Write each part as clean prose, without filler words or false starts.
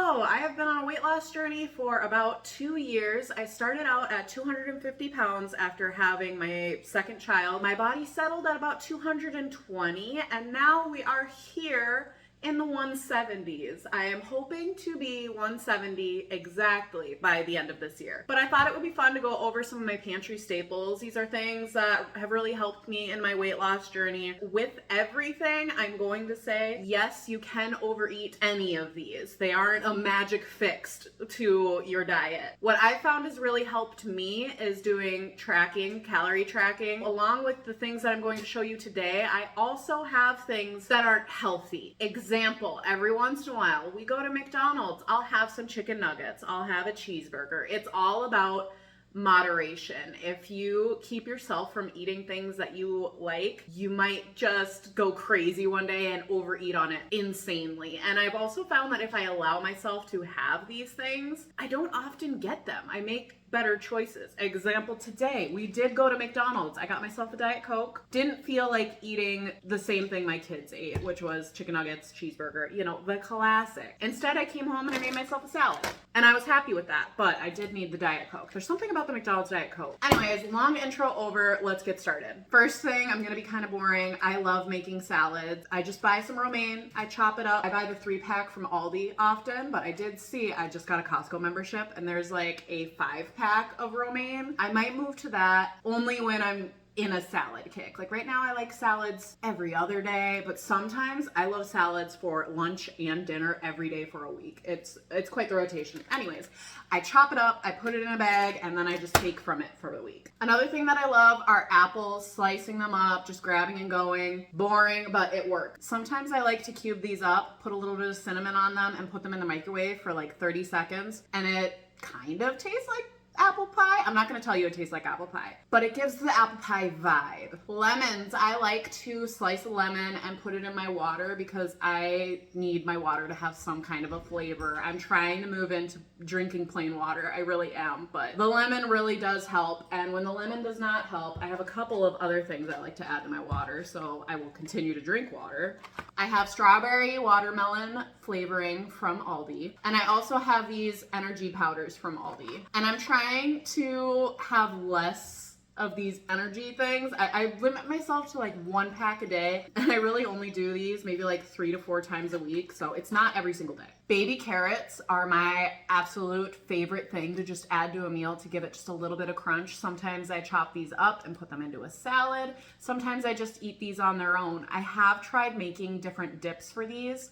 Hello, I have been on a weight loss journey for about 2 years. I started out at 250 pounds after having my second child. My body settled at about 220, and now we are here in the 170s. I am hoping to be 170 exactly by the end of this year. But I thought it would be fun to go over some of my pantry staples. These are things that have really helped me in my weight loss journey. With everything, I'm going to say, yes, you can overeat any of these. They aren't a magic fix to your diet. What I found has really helped me is doing tracking, calorie tracking. Along with the things that I'm going to show you today, I also have things that aren't healthy. Example, every once in a while, we go to McDonald's, I'll have some chicken nuggets, I'll have a cheeseburger. It's all about moderation. If you keep yourself from eating things that you like, you might just go crazy one day and overeat on it insanely. And I've also found that if I allow myself to have these things, I don't often get them. I make better choices. Example, today we did go to McDonald's. I got myself a Diet Coke. Didn't feel like eating the same thing my kids ate, which was chicken nuggets, cheeseburger, you know, the classic. Instead, I came home and I made myself a salad. And I was happy with that, but I did need the Diet Coke. There's something about the McDonald's Diet Coke. Anyways, long intro over, let's get started. First thing, I'm gonna be kind of boring. I love making salads. I just buy some romaine, I chop it up. I buy the 3-pack from Aldi often, but I did see, I just got a Costco membership and there's like a 5-pack of romaine. I might move to that only when I'm in a salad kick. Like right now I like salads every other day, but sometimes I love salads for lunch and dinner every day for a week. It's quite the rotation. Anyways, I chop it up, I put it in a bag, and then I just take from it for the week. Another thing that I love are apples, slicing them up, just grabbing and going. Boring, but it works. Sometimes I like to cube these up, put a little bit of cinnamon on them, and put them in the microwave for like 30 seconds, and it kind of tastes like apple pie. I'm not going to tell you it tastes like apple pie, but it gives the apple pie vibe. Lemons, I like to slice a lemon and put it in my water because I need my water to have some kind of a flavor. I'm trying to move into drinking plain water. I really am, but the lemon really does help. And when the lemon does not help, I have a couple of other things I like to add to my water, so I will continue to drink water. I have strawberry watermelon flavoring from Aldi, and I also have these energy powders from Aldi. And I'm trying to have less of these energy things. I limit myself to like 1 pack a day, and I really only do these maybe like 3 to 4 times a week, so it's not every single day. Baby carrots are my absolute favorite thing to just add to a meal to give it just a little bit of crunch. Sometimes I chop these up and put them into a salad. Sometimes I just eat these on their own. I have tried making different dips for these.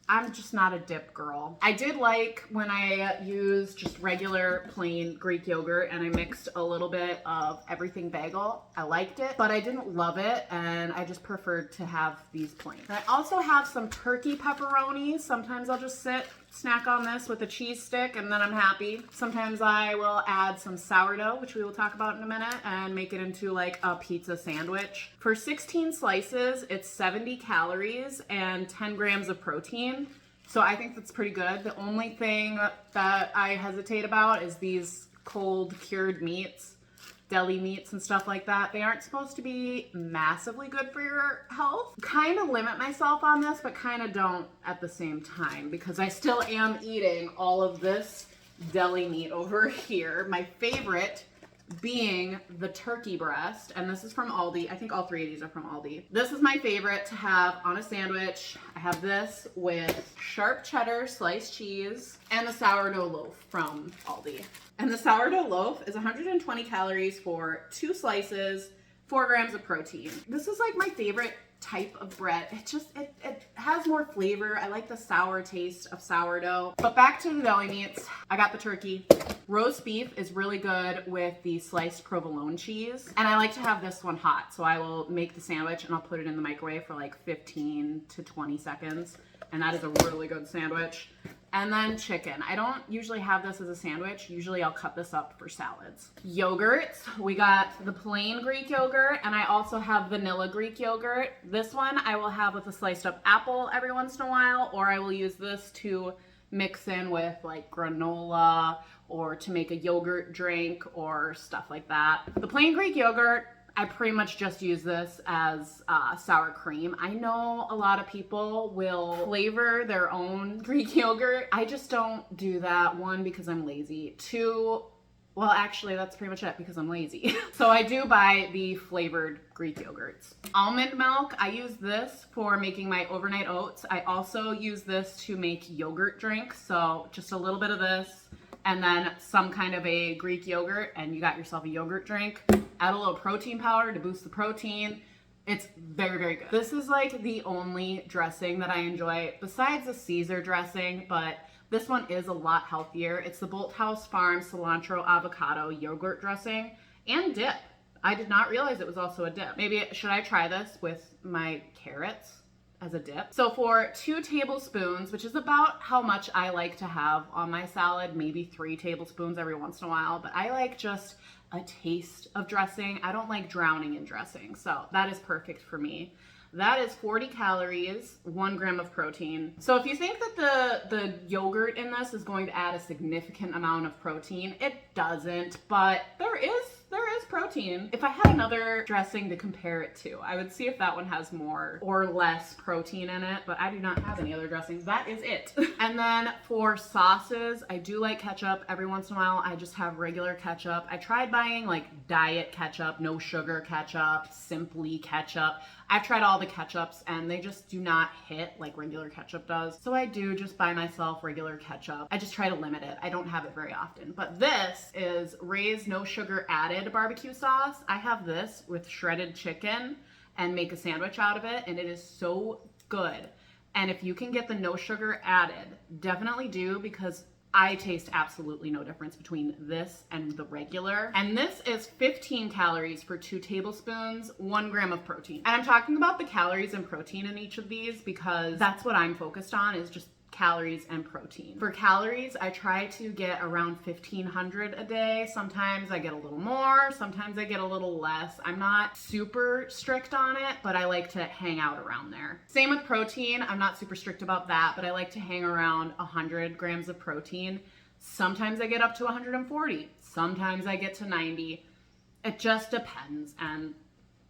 I'm just not a dip girl. I did like when I used just regular plain Greek yogurt and I mixed a little bit of everything bagel. I liked it, but I didn't love it, and I just preferred to have these plain. I also have some turkey pepperoni. Sometimes I'll just snack on this with a cheese stick and then I'm happy. Sometimes I will add some sourdough, which we will talk about in a minute, and make it into like a pizza sandwich. For 16 slices, it's 70 calories and 10 grams of protein. So I think that's pretty good. The only thing that I hesitate about is these cold cured meats, deli meats and stuff like that. They aren't supposed to be massively good for your health. Kind of limit myself on this, but kind of don't at the same time, because I still am eating all of this deli meat over here. My favorite being the turkey breast, and this is from Aldi. I think all 3 of these are from Aldi. This is my favorite to have on a sandwich. I have this with sharp cheddar sliced cheese and the sourdough loaf from Aldi. And the sourdough loaf is 120 calories for 2 slices, 4 grams of protein. This is like my favorite type of bread. It has more flavor. I like the sour taste of sourdough. But back to the deli meats. I got the turkey. Roast beef is really good with the sliced provolone cheese. And I like to have this one hot. So I will make the sandwich and I'll put it in the microwave for like 15 to 20 seconds. And that is a really good sandwich. And then chicken. I don't usually have this as a sandwich. Usually I'll cut this up for salads. Yogurts. We got the plain Greek yogurt, and I also have vanilla Greek yogurt. This one I will have with a sliced up apple every once in a while, or I will use this to mix in with like granola or to make a yogurt drink or stuff like that. The plain Greek yogurt, I pretty much just use this as sour cream. I know a lot of people will flavor their own Greek yogurt. I just don't do that. One, because I'm lazy. Two, well, actually, that's pretty much it, because I'm lazy. So I do buy the flavored Greek yogurts. Almond milk, I use this for making my overnight oats. I also use this to make yogurt drinks. So just a little bit of this and then some kind of a Greek yogurt, and you got yourself a yogurt drink. Add a little protein powder to boost the protein. It's very, very good. This is like the only dressing that I enjoy besides the Caesar dressing, but this one is a lot healthier. It's the Bolthouse Farm Cilantro Avocado Yogurt Dressing and dip. I did not realize it was also a dip. Maybe, should I try this with my carrots as a dip? So for 2 tablespoons, which is about how much I like to have on my salad, maybe 3 tablespoons every once in a while, but I like just a taste of dressing. I don't like drowning in dressing, so that is perfect for me. That is 40 calories, 1 gram of protein. So if you think that the yogurt in this is going to add a significant amount of protein, it doesn't, but there is protein. If I had another dressing to compare it to, I would see if that one has more or less protein in it, but I do not have any other dressings. That is it. And then for sauces, I do like ketchup. Every once in a while, I just have regular ketchup. I tried buying like diet ketchup, no sugar ketchup, simply ketchup. I've tried all the ketchups and they just do not hit like regular ketchup does. So I do just buy myself regular ketchup. I just try to limit it. I don't have it very often. But this is Ray's no sugar added barbecue sauce. I have this with shredded chicken and make a sandwich out of it, and it is so good. And if you can get the no sugar added, definitely do, because I taste absolutely no difference between this and the regular. And this is 15 calories for 2 tablespoons, 1 gram of protein. And I'm talking about the calories and protein in each of these because that's what I'm focused on, is just calories and protein. For calories, I try to get around 1,500 a day. Sometimes I get a little more, sometimes I get a little less. I'm not super strict on it, but I like to hang out around there. Same with protein. I'm not super strict about that, but I like to hang around 100 grams of protein. Sometimes I get up to 140. Sometimes I get to 90. It just depends, and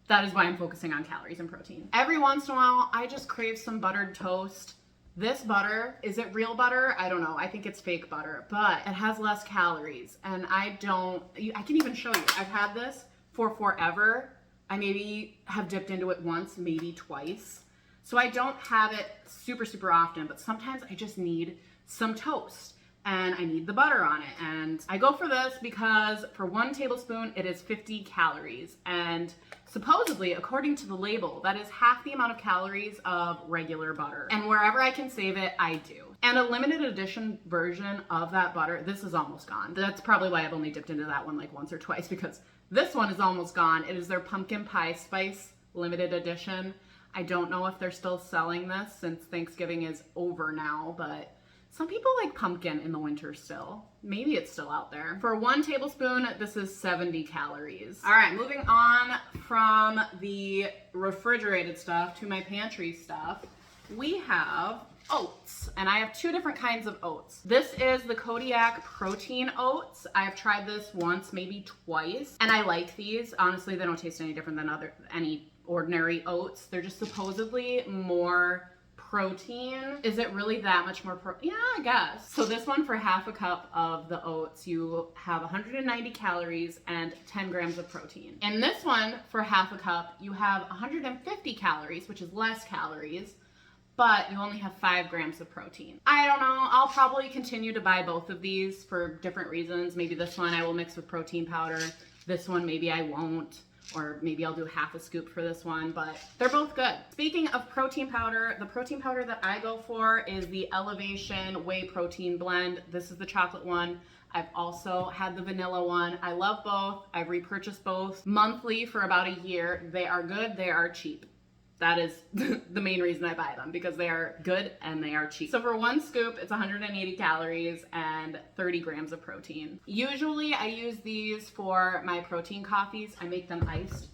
that is why I'm focusing on calories and protein. Every once in a while, I just crave some buttered toast. This butter, is it real butter? I don't know. I think it's fake butter, but it has less calories. And I can even show you. I've had this for forever. I maybe have dipped into it once, maybe twice. So I don't have it super, super often, but sometimes I just need some toast and I need the butter on it. And I go for this because for 1 tablespoon, it is 50 calories. And supposedly, according to the label, that is half the amount of calories of regular butter. And wherever I can save it, I do. And a limited edition version of that butter, this is almost gone. That's probably why I've only dipped into that one like once or twice, because this one is almost gone. It is their pumpkin pie spice limited edition. I don't know if they're still selling this since Thanksgiving is over now, but some people like pumpkin in the winter still. Maybe it's still out there. For 1 tablespoon, this is 70 calories. All right, moving on from the refrigerated stuff to my pantry stuff, we have oats, and I have 2 different kinds of oats. This is the Kodiak protein oats. I've tried this once, maybe twice, and I like these. Honestly, they don't taste any different than any ordinary oats. They're just supposedly more protein. Is it really that much more protein? Yeah, I guess. So this one, for half a cup of the oats, you have 190 calories and 10 grams of protein. In this one, for half a cup, you have 150 calories, which is less calories, but you only have 5 grams of protein. I don't know. I'll probably continue to buy both of these for different reasons. Maybe this one I will mix with protein powder. This one maybe I won't. Or maybe I'll do half a scoop for this one, but they're both good. Speaking of protein powder, the protein powder that I go for is the Elevation Whey Protein Blend. This is the chocolate one. I've also had the vanilla one. I love both. I've repurchased both monthly for about a year. They are good. They are cheap. That is the main reason I buy them, because they are good and they are cheap. So for 1 scoop, it's 180 calories and 30 grams of protein. Usually I use these for my protein coffees. I make them iced.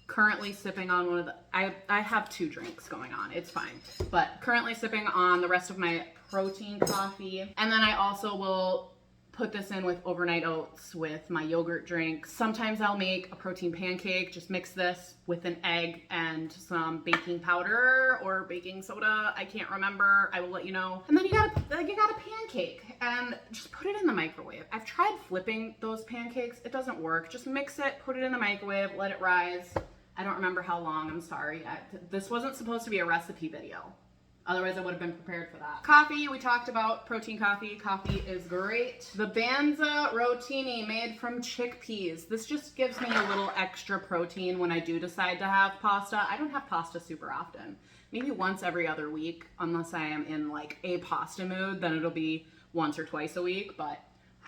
Currently sipping on one of the, I have 2 drinks going on. It's fine. But currently sipping on the rest of my protein coffee. And then I also will put this in with overnight oats with my yogurt drink. Sometimes I'll make a protein pancake, just mix this with an egg and some baking powder or baking soda. I can't remember. I will let you know. And then you got a pancake and just put it in the microwave. I've tried flipping those pancakes. It doesn't work. Just mix it, put it in the microwave, let it rise. I don't remember how long, I'm sorry. This wasn't supposed to be a recipe video. Otherwise I would have been prepared for that. Coffee, we talked about protein coffee. Coffee is great. The Banza Rotini made from chickpeas. This just gives me a little extra protein when I do decide to have pasta. I don't have pasta super often. Maybe once every other week, unless I am in like a pasta mood, then it'll be once or twice a week, but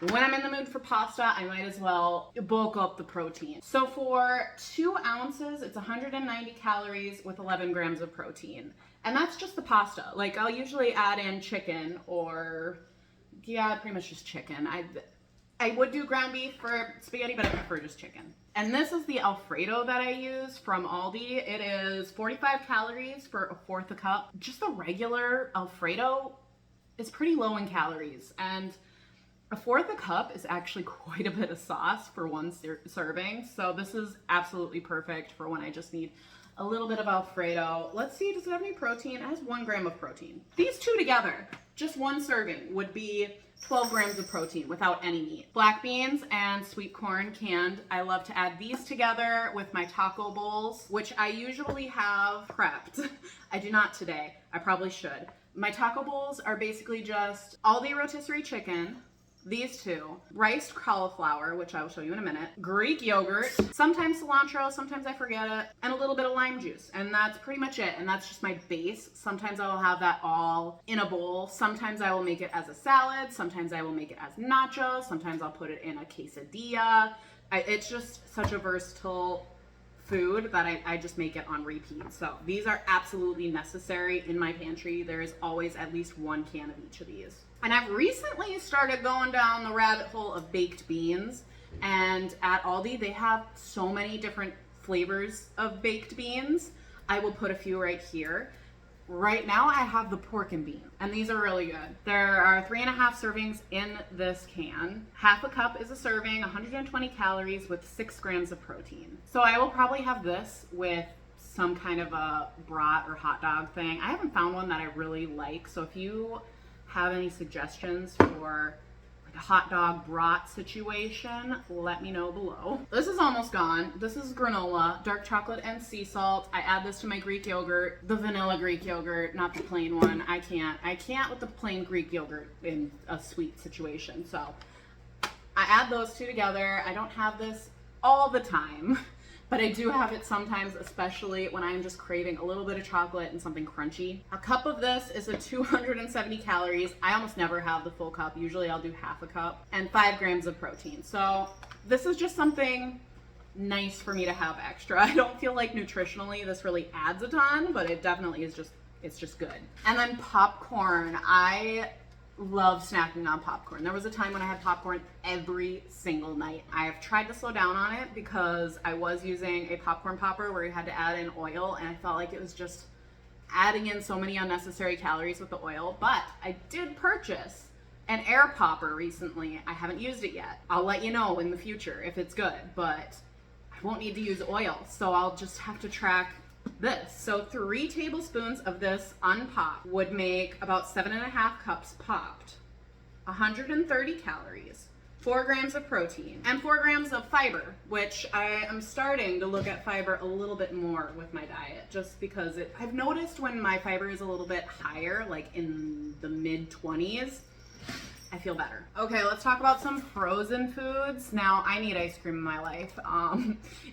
when I'm in the mood for pasta, I might as well bulk up the protein. So for 2 ounces, it's 190 calories with 11 grams of protein. And that's just the pasta. Like I'll usually add in chicken or, yeah, pretty much just chicken. I would do ground beef for spaghetti, but I prefer just chicken. And this is the Alfredo that I use from Aldi. It is 45 calories for 1/4 a cup. Just the regular Alfredo is pretty low in calories. And 1/4 a cup is actually quite a bit of sauce for one serving. So this is absolutely perfect for when I just need a little bit of Alfredo. Let's see, does it have any protein? It has 1 gram of protein. These two together, just one serving, would be 12 grams of protein without any meat. Black beans and sweet corn canned. I love to add these together with my taco bowls, which I usually have prepped. I do not today. I probably should. My taco bowls are basically just Aldi rotisserie chicken, these two, riced cauliflower, which I will show you in a minute, Greek yogurt, sometimes cilantro, sometimes I forget it, and a little bit of lime juice. And that's pretty much it. And that's just my base. Sometimes I will have that all in a bowl. Sometimes I will make it as a salad. Sometimes I will make it as nachos. Sometimes I'll put it in a quesadilla. It's just such a versatile food that I just make it on repeat. So these are absolutely necessary in my pantry. There is always at least 1 can of each of these. And I've recently started going down the rabbit hole of baked beans. And at Aldi, they have so many different flavors of baked beans. I will put a few right here. Right now I have the pork and bean, and these are really good. There are 3.5 servings in this can. 1/2 cup is a serving, 120 calories with 6 grams of protein. So I will probably have this with some kind of a brat or hot dog thing. I haven't found one that I really like, so if you have any suggestions for like a hot dog brat situation, let me know below. This is almost gone. This is granola, dark chocolate and sea salt. I add this to my Greek yogurt, the vanilla Greek yogurt, not the plain one. I can't with the plain Greek yogurt in a sweet situation. So I add those two together. I don't have this all the time, but I do have it sometimes, especially when I'm just craving a little bit of chocolate and something crunchy. A cup of this is 270 calories. I almost never have the full cup. Usually I'll do 1/2 cup, and 5 grams of protein. So this is just something nice for me to have extra. I don't feel like nutritionally this really adds a ton, but it definitely is it's just good. And then popcorn. I love snacking on popcorn. There was a time when I had popcorn every single night. I have tried to slow down on it because I was using a popcorn popper where you had to add in oil, and I felt like it was just adding in so many unnecessary calories with the oil. But I did purchase an air popper recently. I haven't used it yet. I'll let you know in the future if it's good, but I won't need to use oil, so I'll just have to track this. So 3 tablespoons of this unpopped would make about 7.5 cups popped, 130 calories, 4 grams of protein, and 4 grams of fiber, which I am starting to look at fiber a little bit more with my diet, just because I've noticed when my fiber is a little bit higher, like in the mid-20s, I feel better. Okay, let's talk about some frozen foods. Now, I need ice cream in my life.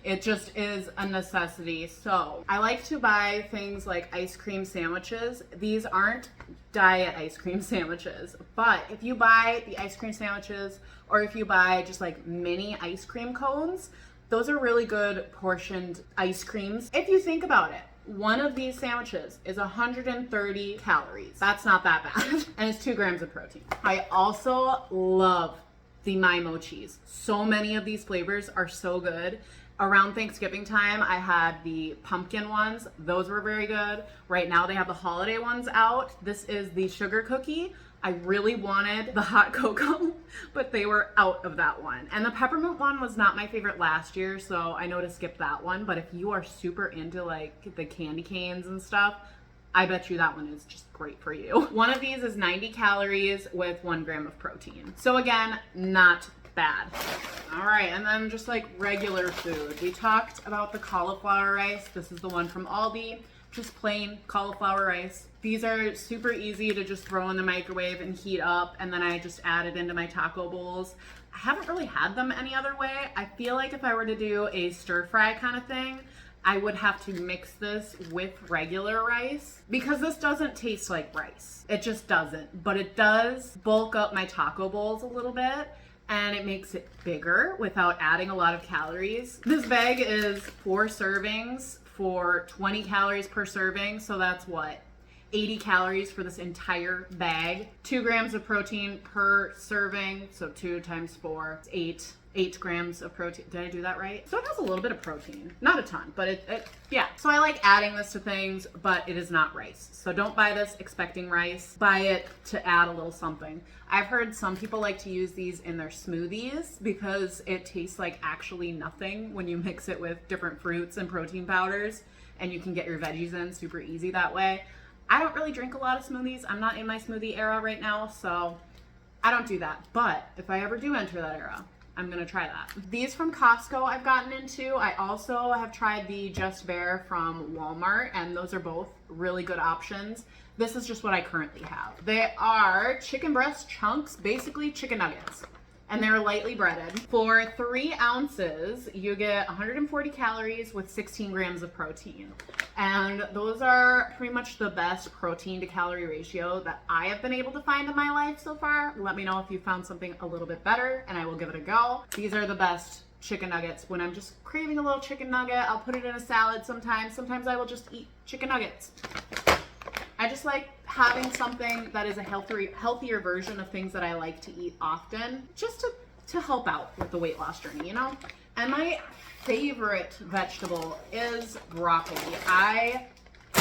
It just is a necessity. So I like to buy things like ice cream sandwiches. These aren't diet ice cream sandwiches, but if you buy the ice cream sandwiches, or if you buy just like mini ice cream cones, those are really good portioned ice creams. If you think about it, one of these sandwiches is 130 calories. That's not that bad. And it's 2 grams of protein. I also love the My Mochis. So many of these flavors are so good. Around Thanksgiving time, I had the pumpkin ones. Those were very good. Right now they have the holiday ones out. This is the sugar cookie. I really wanted the hot cocoa, but they were out of that one. And the peppermint one was not my favorite last year, so I know to skip that one. But if you are super into like the candy canes and stuff, I bet you that one is just great for you. One of these is 90 calories with 1 gram of protein. So again, not bad. All right, and then just like regular food. We talked about the cauliflower rice. This is the one from Aldi, just plain cauliflower rice. These are super easy to just throw in the microwave and heat up, and then I just add it into my taco bowls. I haven't really had them any other way. I feel like if I were to do a stir fry kind of thing, I would have to mix this with regular rice because this doesn't taste like rice. It just doesn't, but it does bulk up my taco bowls a little bit and it makes it bigger without adding a lot of calories. This bag is 4 servings for 20 calories per serving, so that's what? 80 calories for this entire bag. 2 grams of protein per serving, so 2 times 4, it's 8 grams of protein. Did I do that right? So it has a little bit of protein. Not a ton, but yeah. So I like adding this to things, but it is not rice. So don't buy this expecting rice. Buy it to add a little something. I've heard some people like to use these in their smoothies because it tastes like actually nothing when you mix it with different fruits and protein powders, and you can get your veggies in super easy that way. I don't really drink a lot of smoothies. I'm not in my smoothie era right now, so I don't do that. But if I ever do enter that era, I'm gonna try that. These from Costco I've gotten into. I also have tried the Just Bare from Walmart, and those are both really good options. This is just what I currently have. They are chicken breast chunks, basically chicken nuggets, and they're lightly breaded. For 3 ounces, you get 140 calories with 16 grams of protein. And those are pretty much the best protein to calorie ratio that I have been able to find in my life so far. Let me know if you found something a little bit better and I will give it a go. These are the best chicken nuggets. When I'm just craving a little chicken nugget, I'll put it in a salad sometimes. Sometimes I will just eat chicken nuggets. I just like having something that is a healthier version of things that I like to eat often, just to help out with the weight loss journey, you know? And my favorite vegetable is broccoli. I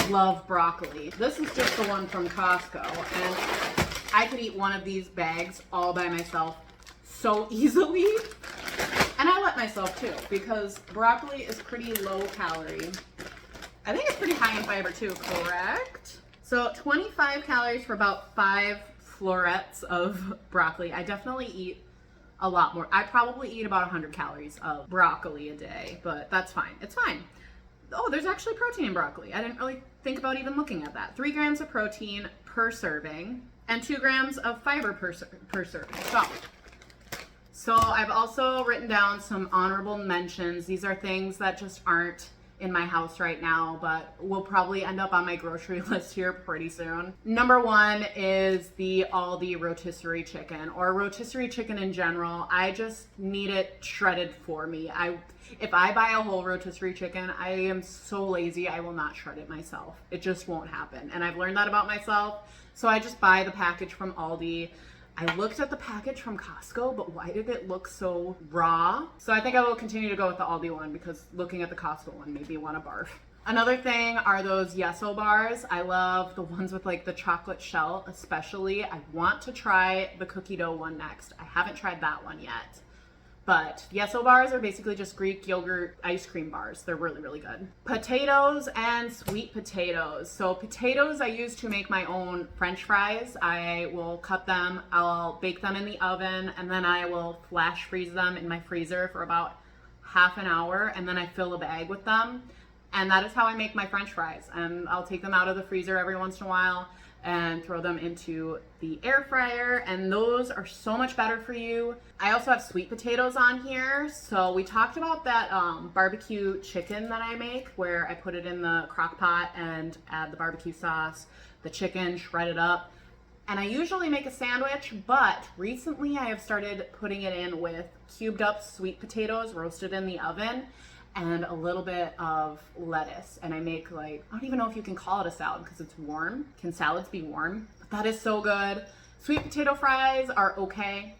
love broccoli. This is just the one from Costco, and I could eat one of these bags all by myself so easily. And I let myself too, because broccoli is pretty low calorie. I think it's pretty high in fiber too, correct? So 25 calories for about 5 florets of broccoli. I definitely eat a lot more. I probably eat about 100 calories of broccoli a day, but that's fine. It's fine. Oh, there's actually protein in broccoli. I didn't really think about even looking at that. 3 grams of protein per serving and 2 grams of fiber per serving. So I've also written down some honorable mentions. These are things that just aren't in my house right now, but will probably end up on my grocery list here pretty soon. Number 1 is the Aldi rotisserie chicken, or rotisserie chicken in general. I just need it shredded for me. If I buy a whole rotisserie chicken, I am so lazy, I will not shred it myself. It just won't happen. And I've learned that about myself. So I just buy the package from Aldi. I looked at the package from Costco, but why did it look so raw? So I think I will continue to go with the Aldi one because looking at the Costco one made me want to barf. Another thing are those Yeso bars. I love the ones with like the chocolate shell especially. I want to try the cookie dough one next. I haven't tried that one yet. But Yeso bars are basically just Greek yogurt ice cream bars. They're really, really good. Potatoes and sweet potatoes. So potatoes I use to make my own French fries. I will cut them, I'll bake them in the oven, and then I will flash freeze them in my freezer for about half an hour, and then I fill a bag with them. And that is how I make my French fries. And I'll take them out of the freezer every once in a while and throw them into the air fryer, and those are so much better for you. I also have sweet potatoes on here. So we talked about that barbecue chicken that I make, where I put it in the crock pot and add the barbecue sauce, the chicken, shred it up. And I usually make a sandwich, but recently I have started putting it in with cubed up sweet potatoes roasted in the oven and a little bit of lettuce. And I make like, I don't even know if you can call it a salad because it's warm. Can salads be warm? But that is so good. Sweet potato fries are okay.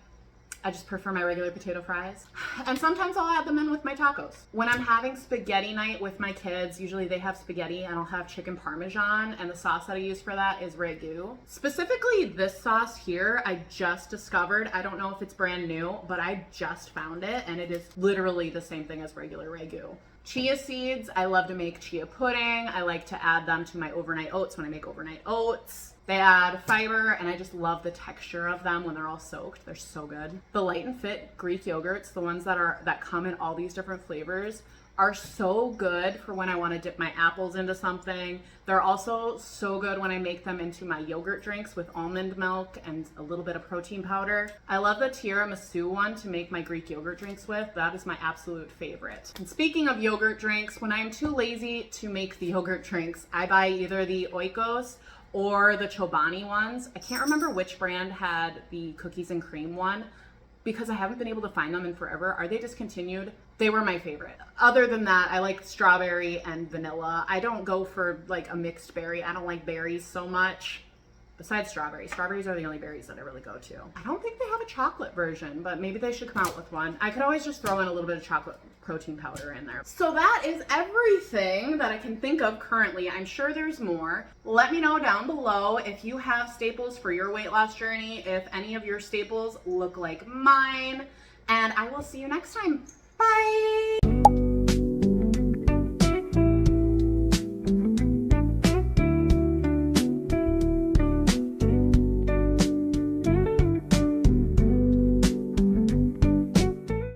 I just prefer my regular potato fries. And sometimes I'll add them in with my tacos. When I'm having spaghetti night with my kids, usually they have spaghetti and I'll have chicken parmesan, and the sauce that I use for that is ragu. Specifically this sauce here, I just discovered. I don't know if it's brand new, but I just found it and it is literally the same thing as regular ragu. Chia seeds, I love to make chia pudding. I like to add them to my overnight oats when I make overnight oats. They add fiber, and I just love the texture of them when they're all soaked. They're so good. The Light and Fit Greek yogurts, the ones that come in all these different flavors, are so good for when I want to dip my apples into something. They're also so good when I make them into my yogurt drinks with almond milk and a little bit of protein powder. I love the tiramisu one to make my Greek yogurt drinks with. That is my absolute favorite. And speaking of yogurt drinks, when I'm too lazy to make the yogurt drinks, I buy either the Oikos or the Chobani ones. I can't remember which brand had the cookies and cream one because I haven't been able to find them in forever. Are they discontinued? They were my favorite. Other than that, I like strawberry and vanilla. I don't go for like a mixed berry. I don't like berries so much. Besides strawberries. Strawberries are the only berries that I really go to. I don't think they have a chocolate version, but maybe they should come out with one. I could always just throw in a little bit of chocolate protein powder in there. So that is everything that I can think of currently. I'm sure there's more. Let me know down below if you have staples for your weight loss journey, if any of your staples look like mine, and I will see you next time. Bye!